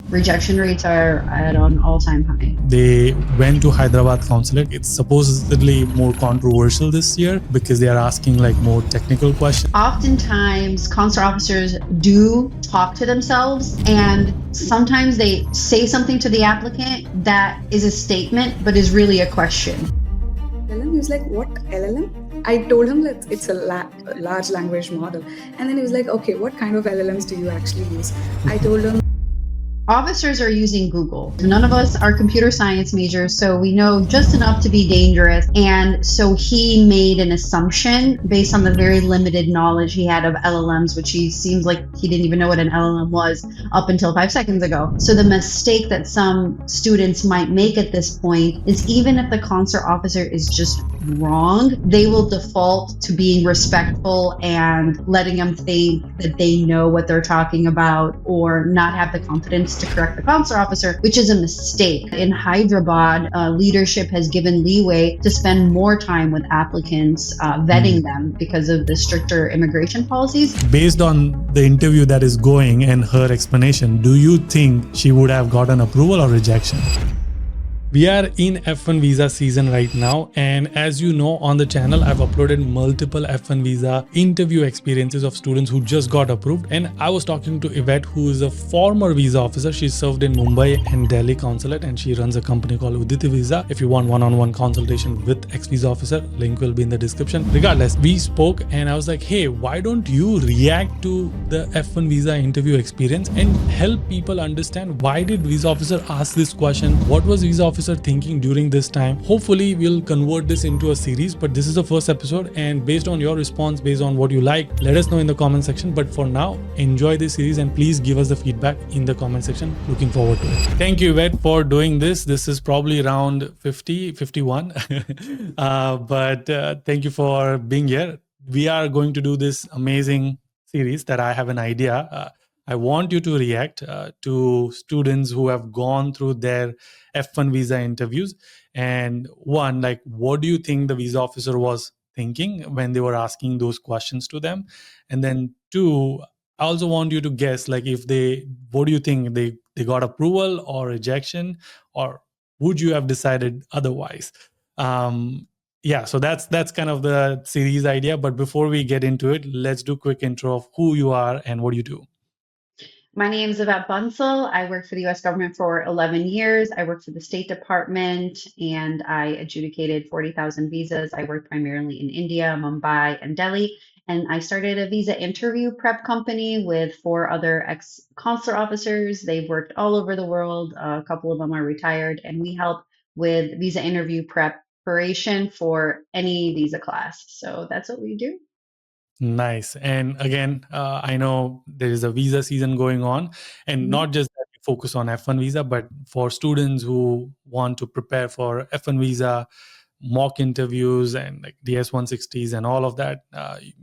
Rejection rates are at an all-time high. They went to Hyderabad Consulate. It's supposedly more controversial this year because they are asking like more technical questions. Oftentimes, consular officers do talk to themselves, and sometimes they say something to the applicant that is a statement but is really a question. LLM, he was like, what LLM? I told him that it's a large language model. And then he was like, okay, what kind of LLMs do you actually use? I told him, officers are using Google. None of us are computer science majors, so we know just enough to be dangerous. And so he made an assumption based on the very limited knowledge he had of LLMs, which he seems like he didn't even know what an LLM was up until 5 seconds ago. So the mistake that some students might make at this point is, even if the consular officer is just wrong, they will default to being respectful and letting them think that they know what they're talking about, or not have the confidence to correct the consular officer, which is a mistake. In Hyderabad, leadership has given leeway to spend more time with applicants, vetting them because of the stricter immigration policies. Based on the interview that is going and her explanation, do you think she would have gotten approval or rejection? We are in F1 visa season right now, and as you know, on the channel I've uploaded multiple F1 visa interview experiences of students who just got approved. And I was talking to Yvette, who is a former visa officer. She served in Mumbai and Delhi consulate, and she runs a company called Yudi Visa. If you want one-on-one consultation with ex-visa officer, link will be in the description. Regardless, we spoke and I was like, hey, why don't you react to the F1 visa interview experience and help people understand why did visa officer ask this question? What was visa officer thinking during this time? Hopefully we'll convert this into a series, but this is the first episode, and based on your response, based on what you like, let us know in the comment section. But for now, enjoy this series and please give us the feedback in the comment section. Looking forward to it. Thank you, Yvette, for doing this. This is probably around 50, 51. But thank you for being here. We are going to do this amazing series that I have an idea. I want you to react to students who have gone through their F1 visa interviews. And one, like, what do you think the visa officer was thinking when they were asking those questions to them? And then two, I also want you to guess, like, what do you think, they got approval or rejection, or would you have decided otherwise? Yeah, so that's kind of the series idea. But before we get into it, let's do a quick intro of who you are and what you do. My name is Yvette Bunsell. I worked for the US government for 11 years. I worked for the State Department, and I adjudicated 40,000 visas. I worked primarily in India, Mumbai, and Delhi. And I started a visa interview prep company with 4 other ex-consular officers. They've worked all over the world. A couple of them are retired, and we help with visa interview preparation for any visa class. So that's what we do. Nice. And again, I know there is a visa season going on, and not just that we focus on F1 visa, but for students who want to prepare for F1 visa, mock interviews, and like DS-160s and all of that,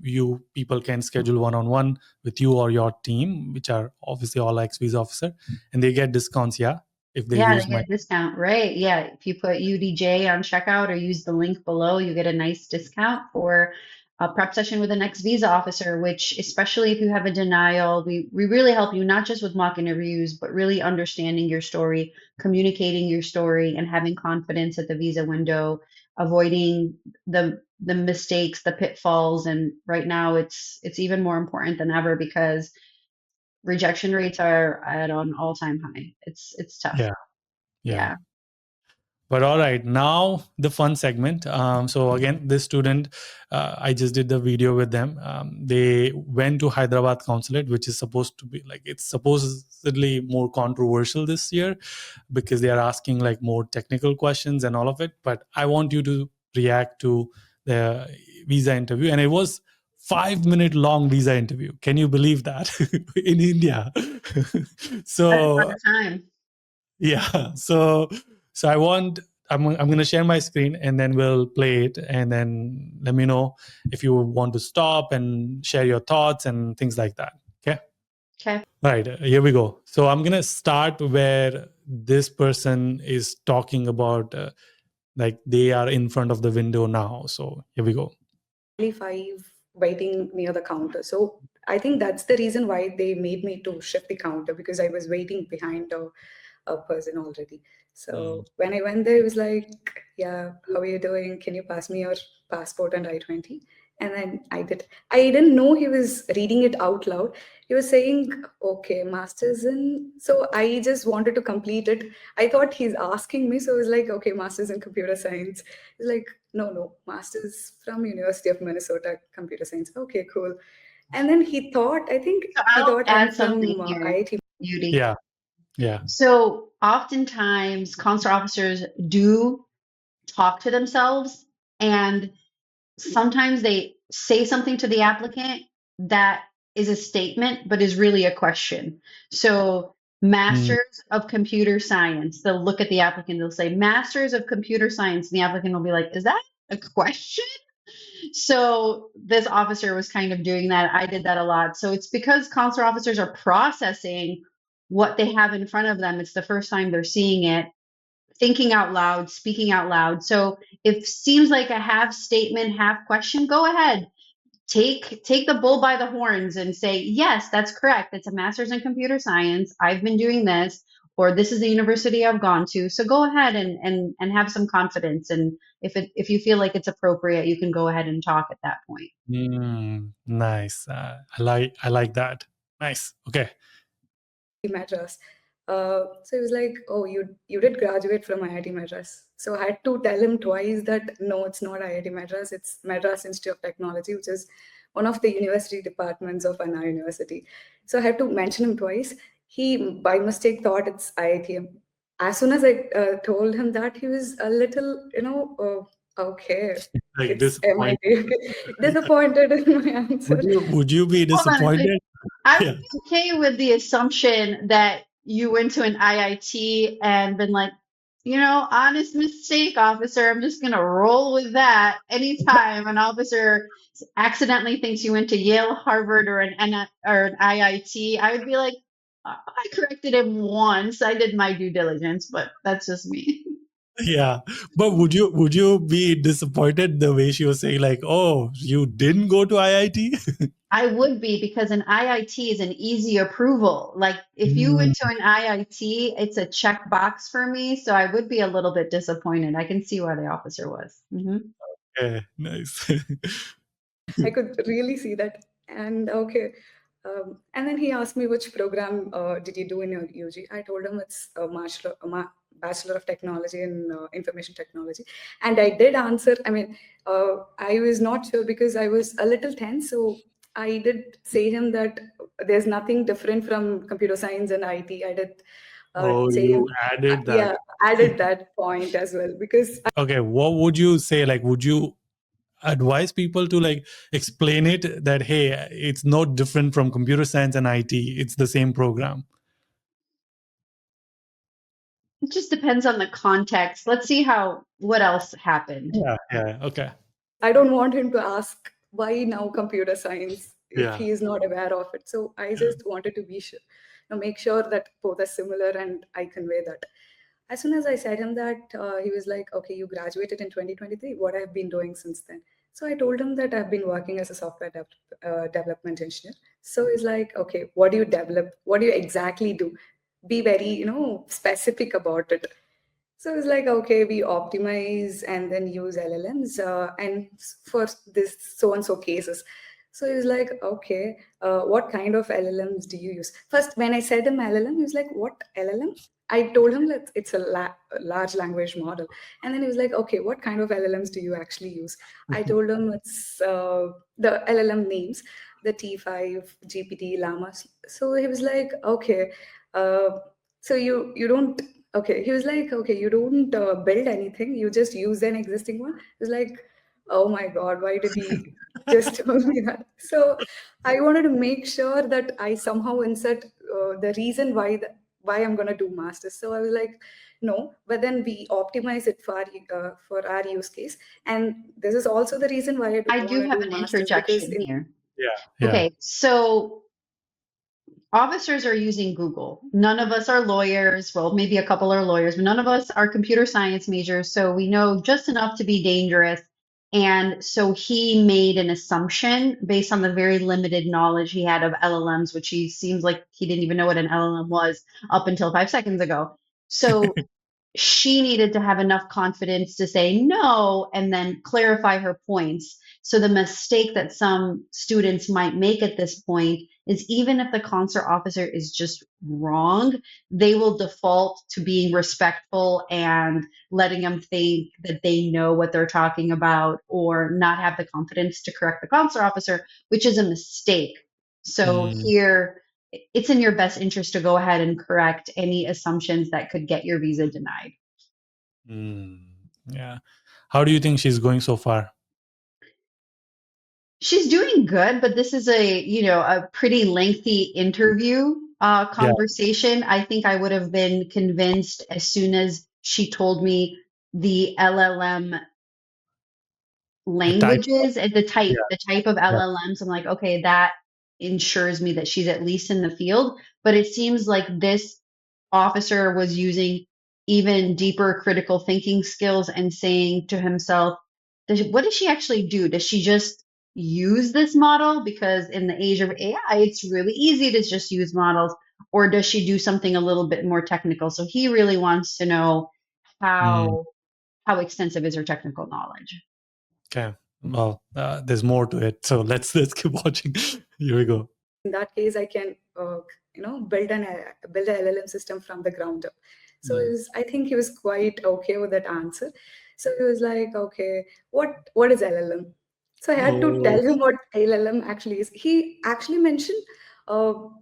you people can schedule one-on-one with you or your team, which are obviously all ex-visa officer, and they get discounts, if they use They get a discount, right? Yeah, if you put UDJ on checkout or use the link below, you get a nice discount for a prep session with an ex-visa officer, which, especially if you have a denial, we really help you, not just with mock interviews, but really understanding your story, communicating your story, and having confidence at the visa window, avoiding the mistakes, the pitfalls. And right now it's even more important than ever because rejection rates are at an all-time high. It's tough. Yeah. But all right, now the fun segment. So again, this student, I just did the video with them. They went to Hyderabad Consulate, which is supposed to be like, it's supposedly more controversial this year because they are asking like more technical questions and all of it. But I want you to react to the visa interview. And it was 5-minute long visa interview. Can you believe that? In India? So that's a lot of time. Yeah. So I'm going to share my screen and then we'll play it, and then let me know if you want to stop and share your thoughts and things like that. Okay. Okay. Right. Here we go. So I'm going to start where this person is talking about, like they are in front of the window now. So here we go. 5 waiting near the counter. So I think that's the reason why they made me to shift the counter, because I was waiting behind a person already. So when I went there, it was like, yeah, how are you doing? Can you pass me your passport and I-20? And then I did. I didn't know he was reading it out loud. He was saying, okay, master's in. So I just wanted to complete it. I thought he's asking me. So I was like, okay, master's in computer science. He's like, no, master's from University of Minnesota, computer science. Okay, cool. And then he thought, I think So he I'll thought I'm add something from here, IIT. Yudi. Yeah. Yeah. So oftentimes consular officers do talk to themselves, and sometimes they say something to the applicant that is a statement but is really a question. So masters of computer science, they'll look at the applicant, they'll say masters of computer science, and the applicant will be like, is that a question? So this officer was kind of doing that. I did that a lot. So it's because consular officers are processing what they have in front of them. It's the first time they're seeing it, thinking out loud, speaking out loud. So if seems like a half statement, half question, go ahead. Take the bull by the horns and say, yes, that's correct. It's a master's in computer science. I've been doing this, or this is the university I've gone to. So go ahead and have some confidence. And if you feel like it's appropriate, you can go ahead and talk at that point. Nice. I like that. Nice. Okay. Madras. So he was like, "Oh, you did graduate from IIT Madras." So I had to tell him twice that no, it's not IIT Madras. It's Madras Institute of Technology, which is one of the university departments of Anna University. So I had to mention him twice. He by mistake thought it's IIT. As soon as I told him that, he was a little, okay, Like it's disappointed. MIT. Disappointed in my answer. Would you be Hold on a second. disappointed? I Yeah. would be okay with the assumption that you went to an IIT and been like, honest mistake, officer. I'm just gonna roll with that. Anytime an officer accidentally thinks you went to Yale, Harvard, or an IIT, I would be like, I corrected him once. I did my due diligence, but that's just me. Yeah. But would you be disappointed the way she was saying, like, oh, you didn't go to IIT? I would be, because an IIT is an easy approval. Like if you went to an IIT, it's a check box for me. So I would be a little bit disappointed. I can see why the officer was. Okay, nice. I could really see that. And okay. And then he asked me, which program did you do in your UG? I told him it's a Bachelor of Technology in Information Technology. And I did answer. I mean, I was not sure because I was a little tense. So I did say him that there's nothing different from computer science and IT. I did say You added that. yeah, added that point as well, because Okay, what would you say? Like, would you advise people to like explain it that, hey, it's not different from computer science and IT, it's the same program? It just depends on the context. Let's see what else happened. Yeah, okay. I don't want him to ask why now computer science if Yeah. he is not aware of it. So I just wanted to be sure, make sure that both are similar and I convey that. As soon as I said him that, he was like, okay, you graduated in 2023. What I've been doing since then? So I told him that I've been working as a software development engineer. So he's like, okay, what do you develop? What do you exactly do? Be very, specific about it. So it's like, okay, we optimize and then use LLMs and for this so-and-so cases. So he was like, okay, what kind of LLMs do you use? First, when I said him LLM, he was like, what LLM? I told him that it's a large language model. And then he was like, okay, what kind of LLMs do you actually use? I told him it's the LLM names, the T5, GPT, Llama. So he was like, okay, so you don't, okay. He was like, okay, you don't build anything. You just use an existing one. It was like, oh my God, why did he just tell me that? So I wanted to make sure that I somehow insert the reason why I'm going to do masters. So I was like, no, but then we optimize it for our use case. And this is also the reason why I want do to have do an masters, interjection because here. Yeah. Okay, so officers are using Google. None of us are lawyers. Well, maybe a couple are lawyers, but none of us are computer science majors. So we know just enough to be dangerous. And so he made an assumption based on the very limited knowledge he had of LLMs, which he seems like he didn't even know what an LLM was up until 5 seconds ago. So she needed to have enough confidence to say no and then clarify her points. So the mistake that some students might make at this point is even if the consular officer is just wrong, they will default to being respectful and letting them think that they know what they're talking about or not have the confidence to correct the consular officer, which is a mistake. So Mm, here, it's in your best interest to go ahead and correct any assumptions that could get your visa denied. yeah. How do you think she's going so far? She's doing good, but this is a pretty lengthy interview Yeah. conversation. I think I would have been convinced as soon as she told me the LLM The type. languages and Yeah. the type of Yeah. LLMs. I'm like, okay, that ensures me that she's at least in the field. But it seems like this officer was using even deeper critical thinking skills and saying to himself, what does she actually do? Does she just use this model? Because in the age of AI, it's really easy to just use models. Or does she do something a little bit more technical? So he really wants to know Mm, how extensive is her technical knowledge. okay. Well, there's more to it. So let's keep watching. Here we go. In that case, I can build a LLM system from the ground up. So Mm. I think he was quite okay with that answer. So he was like, okay, what is LLM? So I had to Oh, tell him what LLM actually is. He actually mentioned,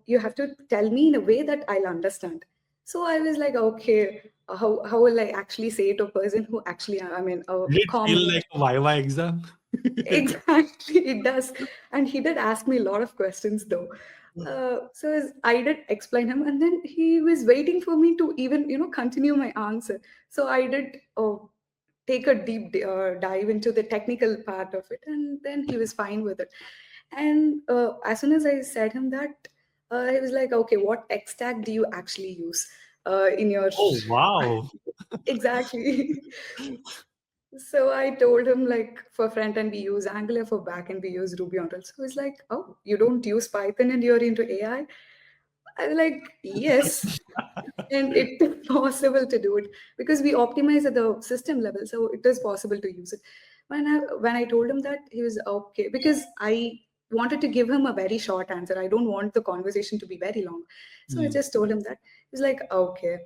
you have to tell me in a way that I'll understand. So I was like, okay, how will I actually say it to a person who actually, I mean, a did it feel common. like a Viva exam? Exactly, it does. And he did ask me a lot of questions though. I did explain him, and then he was waiting for me to even, continue my answer. So I did take a dive into the technical part of it, and then he was fine with it. And as soon as I said him that, he was like, "Okay, what tech stack do you actually use in your?" Oh, wow. Exactly. So I told him like for front end we use Angular, for back end we use Ruby on Rails. So he's like, "Oh, you don't use Python and you're into AI?" I was like, "Yes." And it is possible to do it because we optimize at the system level, so it is possible to use it. When I told him that, he was okay because I wanted to give him a very short answer. I don't want the conversation to be very long, so I Mm, just told him that. He's like, "Okay."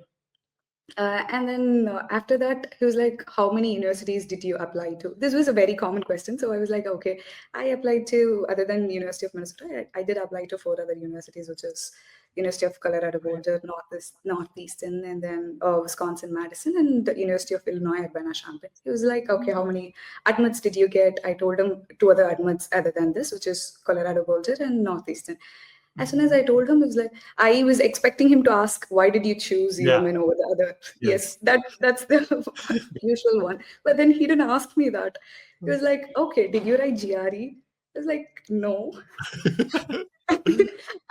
And then after that, he was like, "How many universities did you apply to?" This was a very common question. So I was like, "Okay, I applied to, other than University of Minnesota, I did apply to four other universities, which is University of Colorado Boulder, Northeastern, and then Wisconsin Madison, and the University of Illinois Urbana-Champaign." He was like, "Okay, how many admits did you get?" I told him two other admits other than this, which is Colorado Boulder and Northeastern. As soon as I told him, it was like I was expecting him to ask, "Why did you choose yeah. UMN over the other?" Yes. Yes, that's the usual one. But then he didn't ask me that. He was like, "Okay, did you write GRE?" I was like, "No."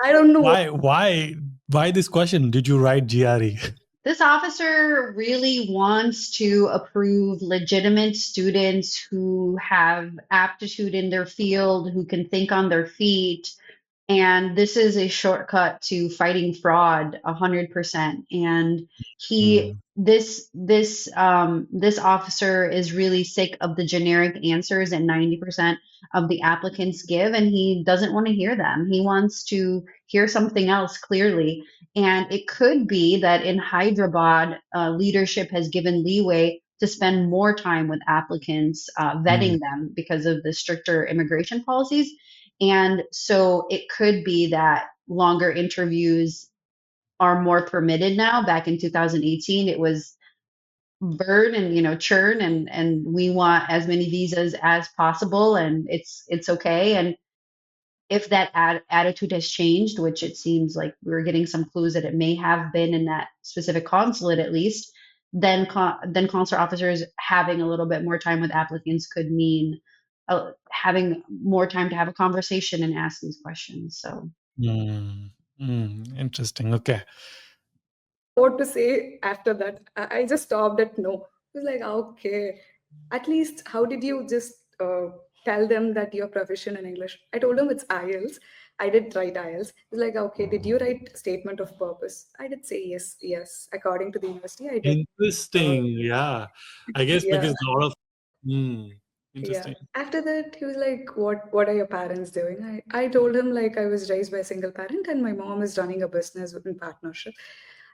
I don't know. Why this question? Did you write GRE? This officer really wants to approve legitimate students who have aptitude in their field, who can think on their feet, and this is a shortcut to fighting fraud 100%. And he Mm, this officer is really sick of the generic answers that 90% of the applicants give, and he doesn't want to hear them. He wants to hear something else clearly. And it could be that in Hyderabad, leadership has given leeway to spend more time with applicants, mm, vetting them because of the stricter immigration policies. And so it could be that longer interviews are more permitted now. Back in 2018, it was burn and churn, and we want as many visas as possible, and it's okay. And if that attitude has changed, which it seems like we're getting some clues that it may have been in that specific consulate at least, then consular officers having a little bit more time with applicants could mean having more time to have a conversation and ask these questions. So mm, interesting. Okay. What to say after that. I just stopped at no. It was like, okay, at least how did you just tell them that you're proficient in English. I told him it's IELTS. I did write IELTS. He's like, okay, did you write statement of purpose? I did say yes, yes. According to the university, I did. Interesting. Yeah. I guess Yeah. because a lot of Yeah. interesting. After that, he was like, "What are your parents doing?" I told him like I was raised by a single parent and my mom is running a business in partnership.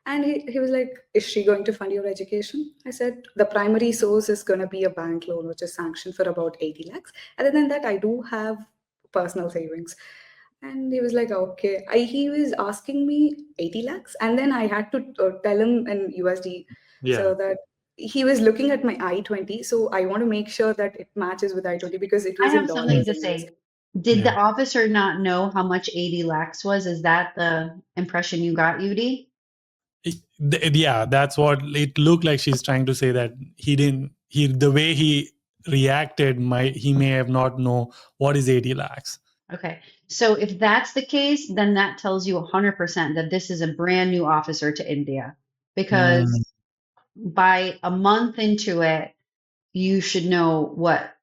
And he was like, "Is she going to fund your education?" I said, "The primary source is going to be a bank loan, which is sanctioned for about 80 lakhs. Other than that, I do have personal savings." And he was like, "Okay." He was asking me 80 lakhs, and then I had to tell him in USD Yeah. so that he was looking at my I-20. So I want to make sure that it matches with I-20 because it I was in have something dollars to and USD. say. Did the Yeah. officer not know how much 80 lakhs was? Is that the impression you got, Yudi? Yeah, that's what it looked like. She's trying to say that the way he reacted, he may have not know what is 80 lakhs. Okay. So if that's the case, then that tells you 100% that this is a brand new officer to India. Because by a month into it, you should know what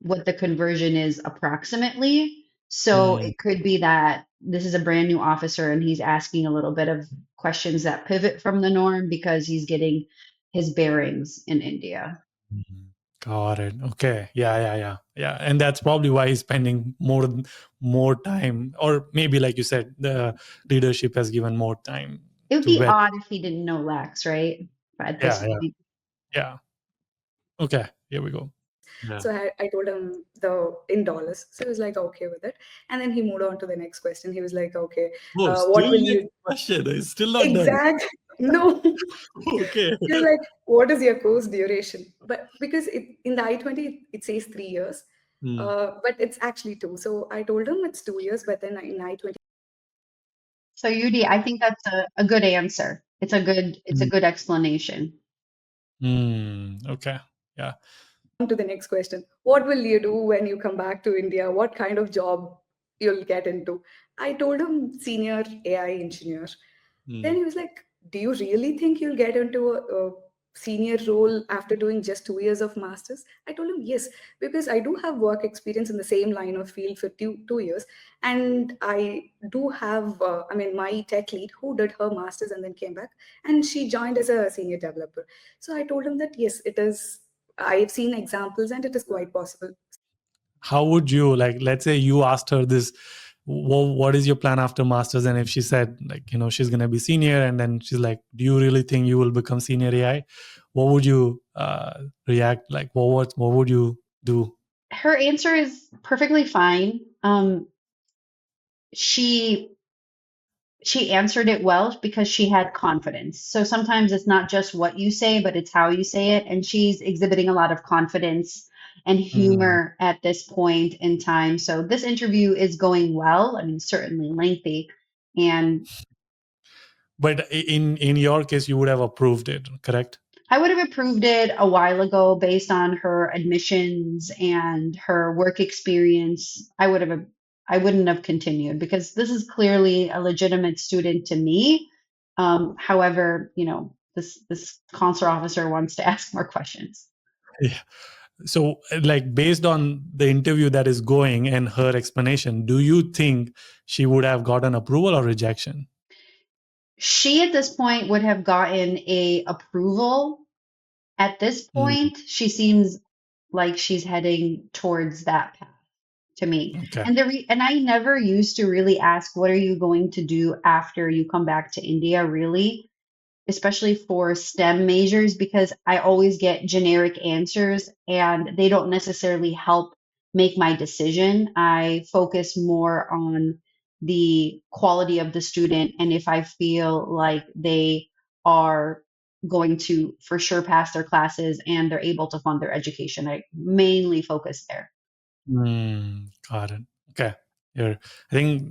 the conversion is approximately. So Mm. it could be that this is a brand new officer and he's asking a little bit of questions that pivot from the norm because he's getting his bearings in India. Got it. Okay. Yeah. And that's probably why he's spending more time, or maybe like you said, the leadership has given more time It would to be vet. odd if he didn't know Lax, right? At this Yeah. Yeah. point. Yeah. Okay. Here we go. Yeah. So I told him the in dollars. So he was like, okay with it. And then he moved on to the next question. He was like, okay, Oh, what still will next you question. It's still not done. exact? No. Okay. He was like, what is your course duration? But because in the I-20, it says 3 years, Hmm. but it's actually 2. So I told him it's 2 years, but then in I-20, So Yudi, I think that's a good answer. It's a good explanation. Okay. Yeah. to the next question. What will you do when you come back to India? What kind of job you'll get into? I told him senior AI engineer. Then Hmm. he was like, "Do you really think you'll get into a senior role after doing just 2 years of masters?" I told him yes, because I do have work experience in the same line of field for 2 years, and I do have. I mean, my tech lead who did her masters and then came back, and she joined as a senior developer. So I told him that yes, it is. I've seen examples, and it is quite possible. How would you, like, let's say you asked her this, what is your plan after masters, and if she said, like, she's going to be senior, and then she's like, do you really think you will become senior AI? What would you react like? What would you do? Her answer is perfectly fine. She answered it well because she had confidence. So sometimes it's not just what you say, but it's how you say it. And she's exhibiting a lot of confidence and Mm. humor at this point in time. So this interview is going well. I mean, certainly lengthy. And But in your case, you would have approved it, correct? I would have approved it a while ago based on her admissions and her work experience. I wouldn't have continued because this is clearly a legitimate student to me. However, this consular officer wants to ask more questions. Yeah. So, like, based on the interview that is going and her explanation, do you think she would have gotten approval or rejection? She at this point would have gotten a approval. At this Mm. point, she seems like she's heading towards that path to me. Okay. And I never used to really ask, what are you going to do after you come back to India, really? Especially for STEM majors, because I always get generic answers and they don't necessarily help make my decision. I focus more on the quality of the student and if I feel like they are going to for sure pass their classes and they're able to fund their education. I mainly focus there. Got it. Okay. Here, I think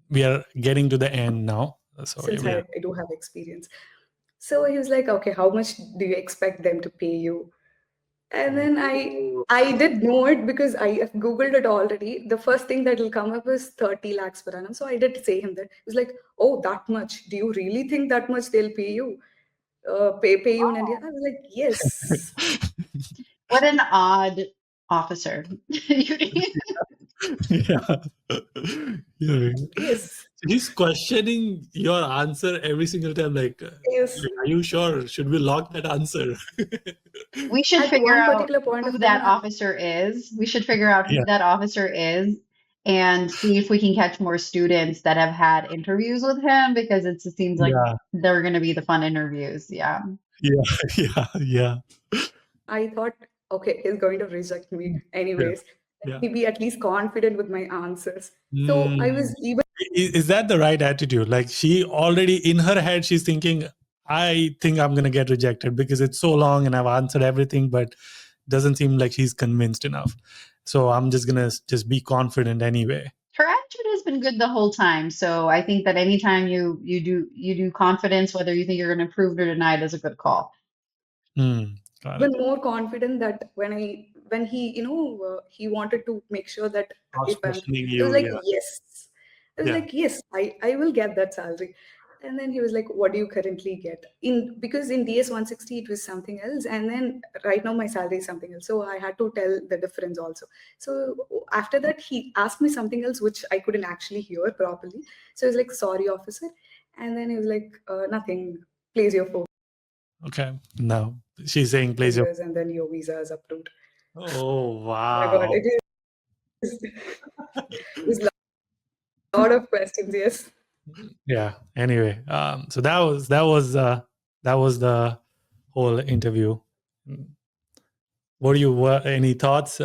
we are getting to the end now. So here Since we are. I do have experience. So he was like, okay, how much do you expect them to pay you? And then I did know it because I have Googled it already. The first thing that will come up is 30 lakhs per annum. So I did say him that. He was like, oh, that much. Do you really think that much they'll pay you? Pay you in India? I was like, yes. What an odd officer. Yudi. Yeah. Yeah. Yes, He's questioning your answer every single time. Like, yes. are you sure? Should we lock that answer? We should At figure one out particular point who of time, that officer is. We should figure out who Yeah. that officer is and see if we can catch more students that have had interviews with him because it seems like Yeah. they're going to be the fun interviews. Yeah. Yeah. Yeah. Yeah. I thought, okay, he's going to reject me Yeah. anyways. Let Yeah. me be at least confident with my answers. So I Mm. was even Is that the right attitude? Like she already in her head, she's thinking, I think I'm going to get rejected because it's so long and I've answered everything, but doesn't seem like she's convinced enough. So I'm just going to just be confident anyway. Her attitude has been good the whole time. So I think that anytime you do confidence, whether you think you're going to prove it or deny it, is a good call. Got even it. more confident that when he he wanted to make sure that I was if I'm questioning it was you. like Yeah. yes, I was Yeah. like yes, I will get that salary. And then he was like, what do you currently get in, because in DS 160 it was something else, and then right now my salary is something else, so I had to tell the difference also. So after that he asked me something else which I couldn't actually hear properly, so he was like, sorry officer. And then he was like, nothing, place your 4 Okay. No, she's saying place your. fingers and then your visa is approved. Oh, My God, wow. it is there's a lot of questions. Yes. Yeah. Anyway, so that was the whole interview. What do you any thoughts?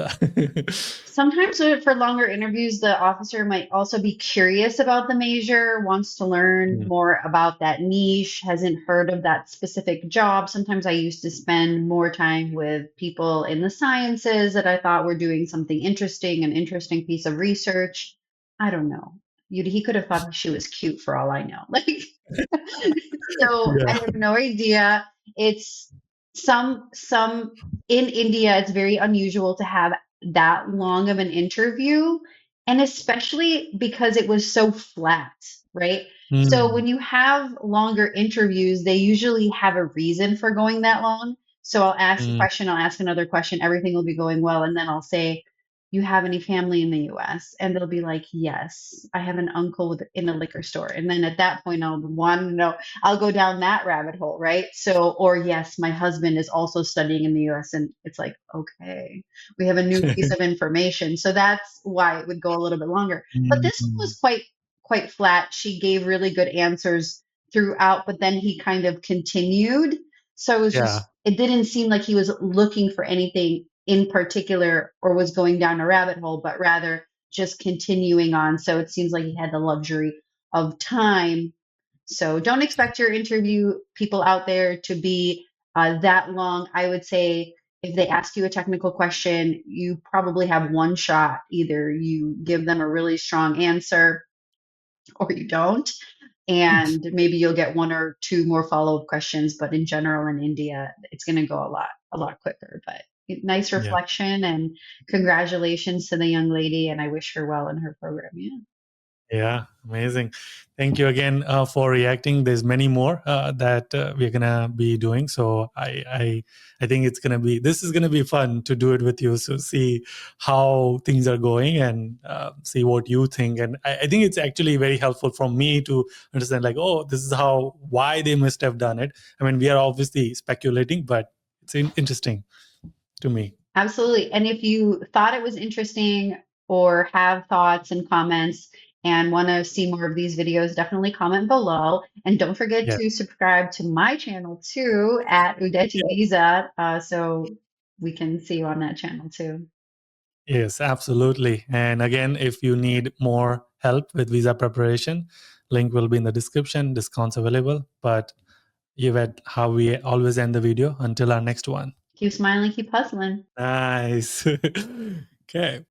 Sometimes for longer interviews, the officer might also be curious about the major, wants to learn Mm, more about that niche, hasn't heard of that specific job. Sometimes I used to spend more time with people in the sciences that I thought were doing something interesting, an interesting piece of research. I don't know. He could have thought she was cute for all I know. Like, so I yeah. have no idea. It's some in India, it's very unusual to have that long of an interview, and especially because it was so flat, right? So Mm, when you have longer interviews, they usually have a reason for going that long. So I'll ask a mm, question, I'll ask another question, everything will be going well, and then I'll say, you have any family in the US? And they'll be like, yes, I have an uncle in a liquor store. And then at that point, I'll want to know, I'll go down that rabbit hole, right? So, or yes, my husband is also studying in the US. And it's like, okay, we have a new piece of information. So that's why it would go a little bit longer. But this one mm, was quite flat. She gave really good answers throughout, but then he kind of continued. So it was yeah. just, it didn't seem like he was looking for anything in particular or was going down a rabbit hole, but rather just continuing on. So it seems like he had the luxury of time. So don't expect your interview people out there to be that long. I would say if they ask you a technical question, you probably have one shot. Either you give them a really strong answer or you don't. And maybe you'll get one or two more follow-up questions. But in general, in India, it's going to go a lot quicker. But nice Yeah. reflection and congratulations to the young lady. And I wish her well in her program. Yeah. Yeah, amazing. Thank you again for reacting. There's many more that we're gonna be doing. So I think this is gonna be fun to do it with you. So see how things are going and see what you think. And I think it's actually very helpful for me to understand, like, oh, this is why they must have done it. I mean, we are obviously speculating, but it's interesting to me. Absolutely. And if you thought it was interesting or have thoughts and comments and want to see more of these videos, definitely comment below. And don't forget Yeah. to subscribe to my channel too at Udeti Yeah. Visa so we can see you on that channel too. Yes, absolutely. And again, if you need more help with visa preparation, link will be in the description. Discounts available. But you've had how we always end the video. Until our next one. Keep smiling, keep hustling. Nice. Okay.